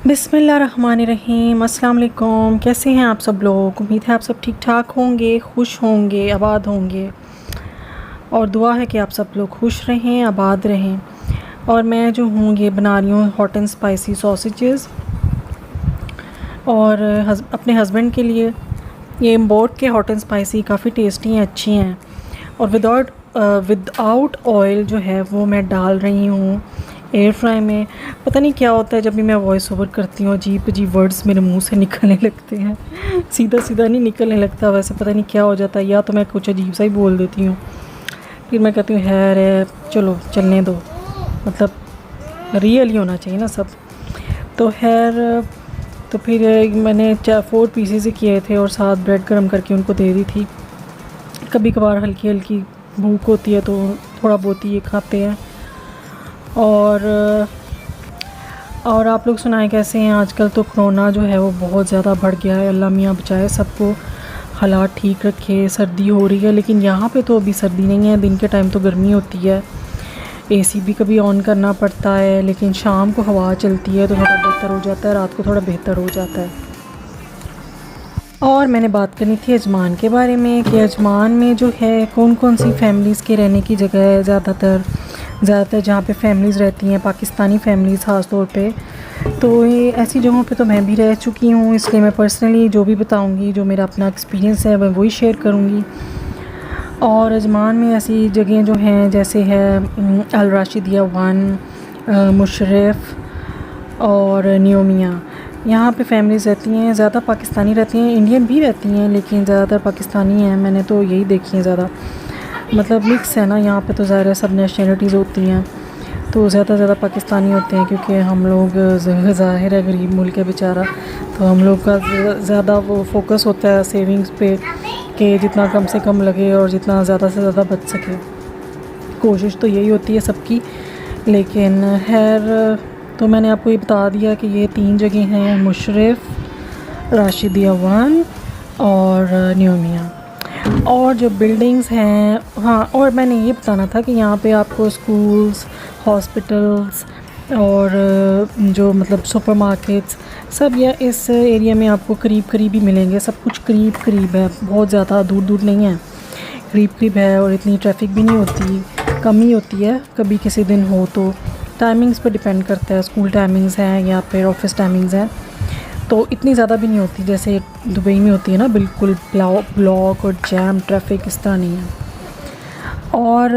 बिस्मिल्लाहिर्रहमानिर्रहीम। अस्सलाम वालेकुम। कैसे हैं आप सब लोग? उम्मीद है आप सब ठीक ठाक होंगे, खुश होंगे, आबाद होंगे और दुआ है कि आप सब लोग खुश रहें, आबाद रहें। और मैं जो हूँ ये बना रही हूँ हॉट एंड स्पाइसी सॉसेजेस और अपने हस्बैंड के लिए। ये इम्पोर्ट के हॉट एंड स्पाइसी काफ़ी टेस्टी हैं, अच्छी हैं। और विदाउट ऑयल जो है वो मैं डाल रही हूँ एयर फ्राई में। पता नहीं क्या होता है, जब भी मैं वॉइस ओवर करती हूँ अजीब अजीब वर्ड्स मेरे मुंह से निकलने लगते हैं। सीधा सीधा नहीं निकलने लगता, वैसे पता नहीं क्या हो जाता है, या तो मैं कुछ अजीब सा ही बोल देती हूँ, फिर मैं कहती हूँ है चलो चलने दो, मतलब रियल ही होना चाहिए ना सब। तो तो फिर मैंने 4 पीसेस ही किए थे और साथ ब्रेड गर्म करके उनको दे दी थी। कभी कभार हल्की हल्की भूख होती है तो थोड़ा बहुत ही ये खाते हैं। और आप लोग सुनाएं कैसे हैं? आजकल तो कोरोना जो है वो बहुत ज़्यादा बढ़ गया है। अल्लाह मियाँ बचाए सबको, हालात ठीक रखे। सर्दी हो रही है लेकिन यहाँ पे तो अभी सर्दी नहीं है, दिन के टाइम तो गर्मी होती है। एसी भी कभी ऑन करना पड़ता है, लेकिन शाम को हवा चलती है तो थोड़ा बेहतर हो जाता है, रात को थोड़ा बेहतर हो जाता है। और मैंने बात करनी थी अजमान के बारे में कि अजमान में जो है कौन कौन सी फैमिलीज़ के रहने की जगह है। ज़्यादातर जहाँ पे फैमिलीज़ रहती हैं, पाकिस्तानी फैमिलीज़ ख़ास तौर पे, तो ये ऐसी जगहों पे तो मैं भी रह चुकी हूँ, इसलिए मैं पर्सनली जो भी बताऊँगी, जो मेरा अपना एक्सपीरियंस है मैं वही शेयर करूँगी। और अजमान में ऐसी जगह जो हैं जैसे है अल राशिदिया 1, मुशर्रफ और न्योमिया। यहाँ पे फैमिलीज़ रहती हैं, ज़्यादा पाकिस्तानी रहती हैं, इंडियन भी रहती हैं लेकिन ज़्यादातर पाकिस्तानी हैं। मैंने तो यही देखी हैं ज़्यादा, मतलब मिक्स है ना यहाँ पे, तो ज़ाहिर है सब नेशनलिटीज़ होती हैं, तो ज़्यादा पाकिस्तानी होते हैं क्योंकि हम लोग ज़ाहिर है गरीब मुल्क है बेचारा, तो हम लोग का ज़्यादा वो फोकस होता है सेविंग्स पे कि जितना कम से कम लगे और जितना ज़्यादा से ज़्यादा बच सके। कोशिश तो यही होती है सबकी, लेकिन तो मैंने आपको ये बता दिया कि ये 3 जगह हैं, मुशर्रफ, राशिदिया 1 और न्योमिया। और जो बिल्डिंग्स हैं, हाँ, और मैंने ये बताना था कि यहाँ पे आपको स्कूल्स, हॉस्पिटल्स और जो मतलब सुपरमार्केट्स सब ये इस एरिया में आपको करीब ही मिलेंगे। सब कुछ करीब है, बहुत ज़्यादा दूर नहीं है, करीब है। और इतनी ट्रैफिक भी नहीं होती, कम ही होती है, कभी किसी दिन हो तो। टाइमिंग्स पर डिपेंड करता है, स्कूल टाइमिंग्स हैं या फिर ऑफिस टाइमिंग्स हैं, तो इतनी ज़्यादा भी नहीं होती जैसे दुबई में होती है ना, बिल्कुल ब्लॉक और जैम ट्रैफिक, इस तरह नहीं है। और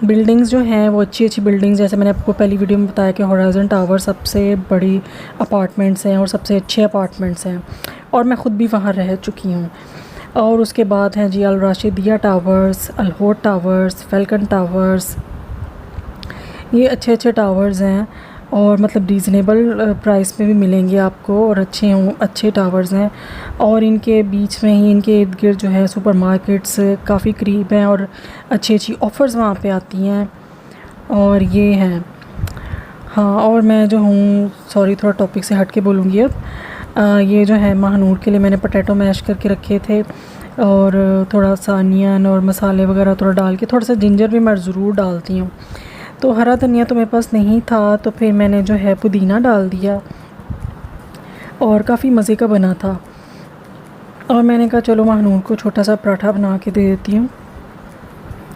बिल्डिंग्स जो हैं वो अच्छी बिल्डिंग्स, जैसे मैंने आपको पहली वीडियो में बताया कि होराइज़न टावर सबसे बड़ी अपार्टमेंट्स हैं और सबसे अच्छे अपार्टमेंट्स हैं, और मैं ख़ुद भी वहाँ रह चुकी हूँ। और उसके बाद हैं जी अल राशिदिया टावर्स, अल होड टावर्स, फैल्कन टावर्स। ये अच्छे टावर्स हैं और मतलब रीज़नेबल प्राइस में भी मिलेंगे आपको, और अच्छे टावर्स हैं। और इनके बीच में ही, इनके इर्द गिर्द जो है सुपरमार्केट्स काफ़ी करीब हैं और अच्छी ऑफ़र्स वहाँ पे आती हैं। और ये हैं, हाँ, और मैं जो हूँ, सॉरी थोड़ा टॉपिक से हट के बोलूँगी अब। ये जो है महानूर के लिए मैंने पोटैटो मैश करके रखे थे और थोड़ा सा अनियन और मसाले वगैरह थोड़ा डाल के, थोड़ा सा जिंजर भी मैं ज़रूर डालती हूँ। तो हरा धनिया तो मेरे पास नहीं था, तो फिर मैंने जो है पुदीना डाल दिया और काफ़ी मज़े का बना था। और मैंने कहा चलो महानूर को छोटा सा पराठा बना के दे देती हूँ।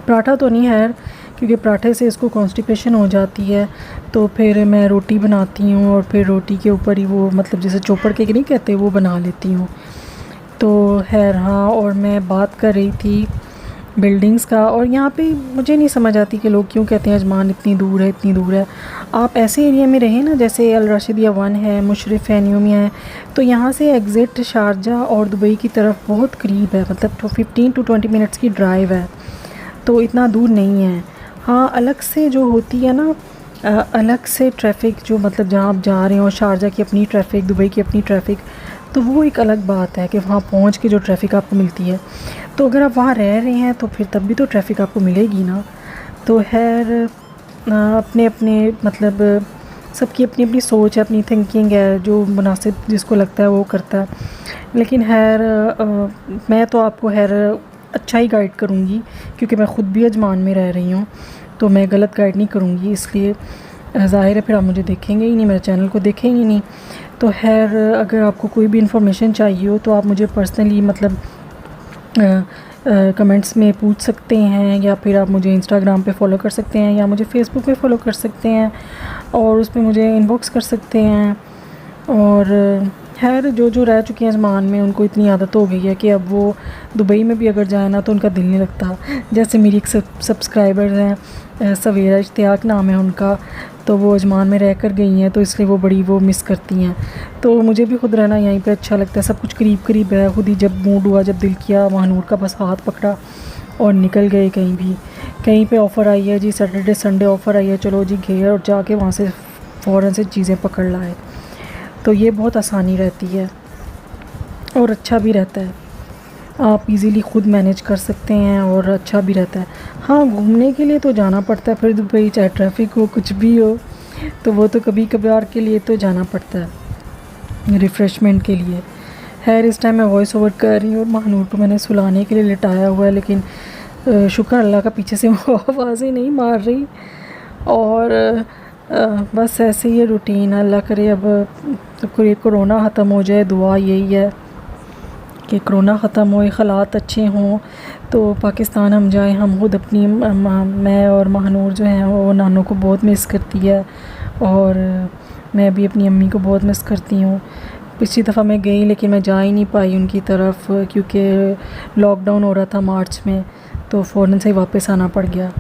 पराठा तो नहीं है क्योंकि पराठे से इसको कॉन्स्टिपेशन हो जाती है, तो फिर मैं रोटी बनाती हूँ और फिर रोटी के ऊपर ही वो, मतलब जैसे चोपड़ के नहीं कहते, वो बना लेती हूँ। तो हाँ, और मैं बात कर रही थी बिल्डिंग्स का, और यहाँ पे मुझे नहीं समझ आती कि लोग क्यों कहते हैं अजमान इतनी दूर है। आप ऐसे एरिया में रहें ना, जैसे अल राशिदिया 1 है, मुशर्रफ है, न्योमिया है, तो यहाँ से एग्ज़िट शारजा और दुबई की तरफ बहुत करीब है, मतलब 15 to 20 मिनट्स की ड्राइव है, तो इतना दूर नहीं है। हाँ, अलग से जो होती है ना, अलग से ट्रैफ़िक, जो मतलब जहाँ आप जा रहे हो, शारजा की अपनी ट्रैफ़िक, दुबई की अपनी ट्रैफ़िक, तो वो एक अलग बात है कि वहाँ पहुँच के जो ट्रैफ़िक आपको मिलती है। तो अगर आप वहाँ रह रहे हैं तो फिर तब भी तो ट्रैफ़िक आपको मिलेगी ना। तो अपने मतलब सबकी अपनी अपनी सोच है, अपनी थिंकिंग है, जो मुनासिब जिसको लगता है वो करता है। लेकिन मैं तो आपको अच्छा ही गाइड करूँगी, क्योंकि मैं ख़ुद भी अजमान में रह रही हूँ, तो मैं गलत गाइड नहीं करूँगी। इसलिए ज़ाहिर है फिर आप मुझे देखेंगे ही नहीं, मेरे चैनल को देखेंगे ही नहीं। तो खैर, अगर आपको कोई भी इंफॉर्मेशन चाहिए हो तो आप मुझे पर्सनली मतलब कमेंट्स में पूछ सकते हैं, या फिर आप मुझे इंस्टाग्राम पे फॉलो कर सकते हैं, या मुझे फ़ेसबुक पे फॉलो कर सकते हैं और उस पर मुझे इनबॉक्स कर सकते हैं। और खैर, जो रह चुके हैं अजमान में उनको इतनी आदत हो गई है कि अब वो दुबई में भी अगर जाए ना तो उनका दिल नहीं लगता। जैसे मेरी एक सब्सक्राइबर हैं, सवेरा इश्तियाक नाम है उनका, तो वो अजमान में रह कर गई हैं, तो इसलिए वो बड़ी वो मिस करती हैं। तो मुझे भी खुद रहना यहीं पे अच्छा लगता है, सब कुछ करीब करीब है। खुद ही जब मूड हुआ, जब दिल किया, महानूर का बस हाथ पकड़ा और निकल गए कहीं भी। कहीं पे ऑफ़र आई है जी, सैटरडे संडे ऑफ़र आई है, चलो जी गए और जाके वहाँ से फ़ौरन से चीज़ें पकड़ लाए। तो ये बहुत आसानी रहती है और अच्छा भी रहता है, आप इजीली ख़ुद मैनेज कर सकते हैं और अच्छा भी रहता है। हाँ, घूमने के लिए तो जाना पड़ता है फिर दुबई, चाहे ट्रैफिक हो कुछ भी हो, तो वो तो कभी कभार के लिए तो जाना पड़ता है रिफ़्रेशमेंट के लिए। खैर, इस टाइम मैं वॉइस ओवर कर रही हूँ और महानूर को मैंने सुलाने के लिए लिटाया हुआ है, लेकिन शुक्र अल्लाह का पीछे से वो आवाज़ें नहीं मार रही। और बस ऐसे ही रूटीन, अल्लाह करे अब तो ये कोरोना ख़त्म हो जाए, दुआ यही है कि कोरोना ख़त्म हो, हालात अच्छे हों तो पाकिस्तान हम जाएं। हम खुद अपनी मैं और महानूर जो हैं वो नानों को बहुत मिस करती है, और मैं भी अपनी अम्मी को बहुत मिस करती हूँ। पिछली दफ़ा मैं गई लेकिन मैं जा ही नहीं पाई उनकी तरफ, क्योंकि लॉकडाउन हो रहा था मार्च में, तो फ़ौरन से ही वापस आना पड़ गया।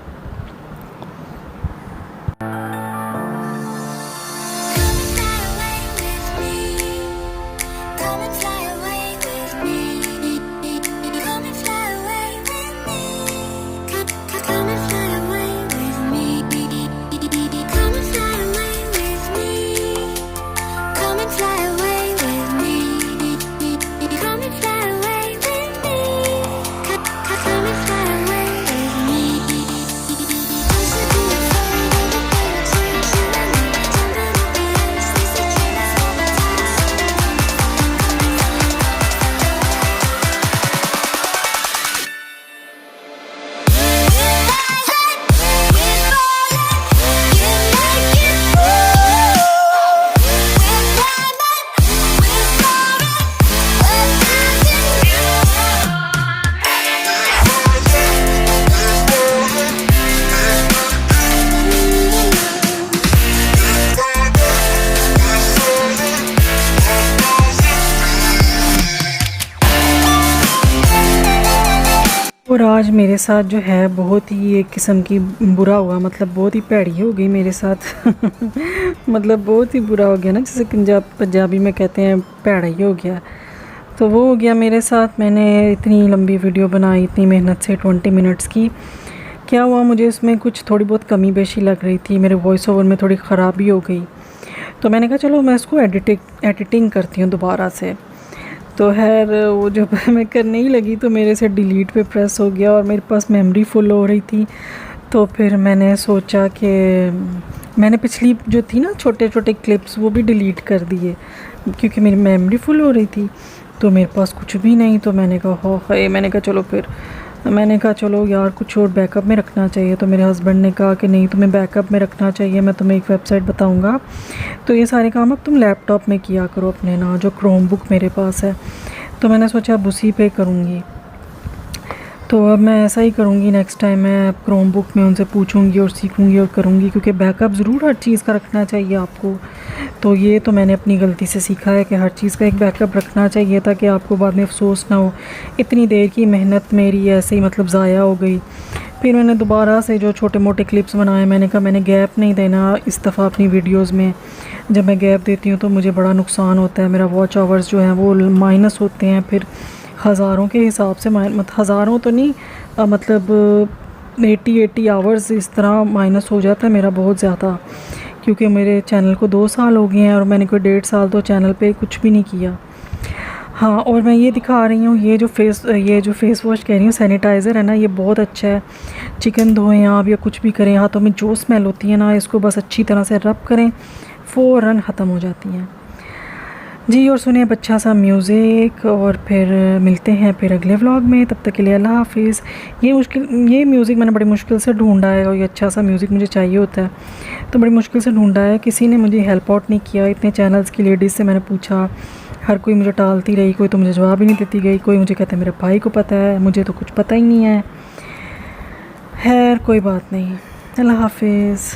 और आज मेरे साथ जो है बहुत ही एक किस्म की बुरा हुआ, मतलब बहुत ही भैड़ी हो गई मेरे साथ मतलब बहुत ही बुरा हो गया ना, जैसे पंजाबी में कहते हैं भैड़ा ही हो गया। तो वो हो गया मेरे साथ। मैंने इतनी लंबी वीडियो बनाई इतनी मेहनत से 20 मिनट्स की, क्या हुआ मुझे उसमें कुछ थोड़ी बहुत कमी बेशी लग रही थी, मेरे वॉइस ओवर में थोड़ी ख़राबी हो गई। तो मैंने कहा चलो मैं इसको एडिटिंग करती हूँ दोबारा से। तो खैर वो जब मैं करने ही लगी तो मेरे से डिलीट पे प्रेस हो गया और मेरे पास मेमोरी फुल हो रही थी। तो फिर मैंने सोचा कि मैंने पिछली जो थी ना छोटे छोटे क्लिप्स वो भी डिलीट कर दिए, क्योंकि मेरी मेमोरी फुल हो रही थी तो मेरे पास कुछ भी नहीं। तो मैंने कहा मैंने कहा चलो यार कुछ और बैकअप में रखना चाहिए। तो मेरे हस्बैंड ने कहा कि नहीं तुम्हें बैकअप में रखना चाहिए, मैं तुम्हें एक वेबसाइट बताऊंगा, तो ये सारे काम अब तुम लैपटॉप में किया करो अपने ना, जो क्रोम बुक मेरे पास है। तो मैंने सोचा अब उसी पे करूँगी। तो अब मैं ऐसा ही करूँगी, नेक्स्ट टाइम मैं क्रोम बुक में उनसे पूछूंगी और सीखूंगी और करूँगी, क्योंकि बैकअप ज़रूर हर चीज़ का रखना चाहिए आपको। तो ये तो मैंने अपनी गलती से सीखा है कि हर चीज़ का एक बैकअप रखना चाहिए ताकि आपको बाद में अफसोस ना हो, इतनी देर की मेहनत मेरी ऐसे ही मतलब ज़ाया हो गई। फिर मैंने दोबारा से जो छोटे मोटे क्लिप्स बनाए, मैंने कहा मैंने गैप नहीं देना इस दफ़ा अपनी वीडियोज़ में। जब मैं गैप देती हूँ तो मुझे बड़ा नुकसान होता है, मेरा वॉच आवर्स जो हैं वो माइनस होते हैं, फिर हज़ारों के हिसाब से हज़ारों तो नहीं, मतलब 80 आवर्स इस तरह माइनस हो जाता है मेरा बहुत ज़्यादा, क्योंकि मेरे चैनल को 2 साल हो गए हैं और मैंने कोई 1.5 साल तो चैनल पे कुछ भी नहीं किया। हाँ, और मैं ये दिखा रही हूँ ये जो फेस वॉश कह रही हूँ, सैनिटाइज़र है ना, ये बहुत अच्छा है। चिकन धोएं आप या कुछ भी करें, हाथों में जो स्मेल होती है ना, इसको बस अच्छी तरह से रब करें, फ़ौरन ख़त्म हो जाती हैं। जी। और सुने अब अच्छा सा म्यूज़िक और फिर मिलते हैं फिर अगले व्लॉग में। तब तक के लिए अल्लाह हाफिज़। ये म्यूज़िक मैंने बड़ी मुश्किल से ढूंढा है और ये अच्छा सा म्यूज़िक मुझे चाहिए होता है तो बड़ी मुश्किल से ढूंढा है। किसी ने मुझे हेल्प आउट नहीं किया। इतने चैनल्स की लेडीज़ से मैंने पूछा, हर कोई मुझे टालती रही, कोई तो मुझे जवाब ही नहीं देती गई। कोई मुझे कहता है मेरे भाई को पता है, मुझे तो कुछ पता ही नहीं है। खैर कोई बात नहीं। अल्लाह हाफिज़।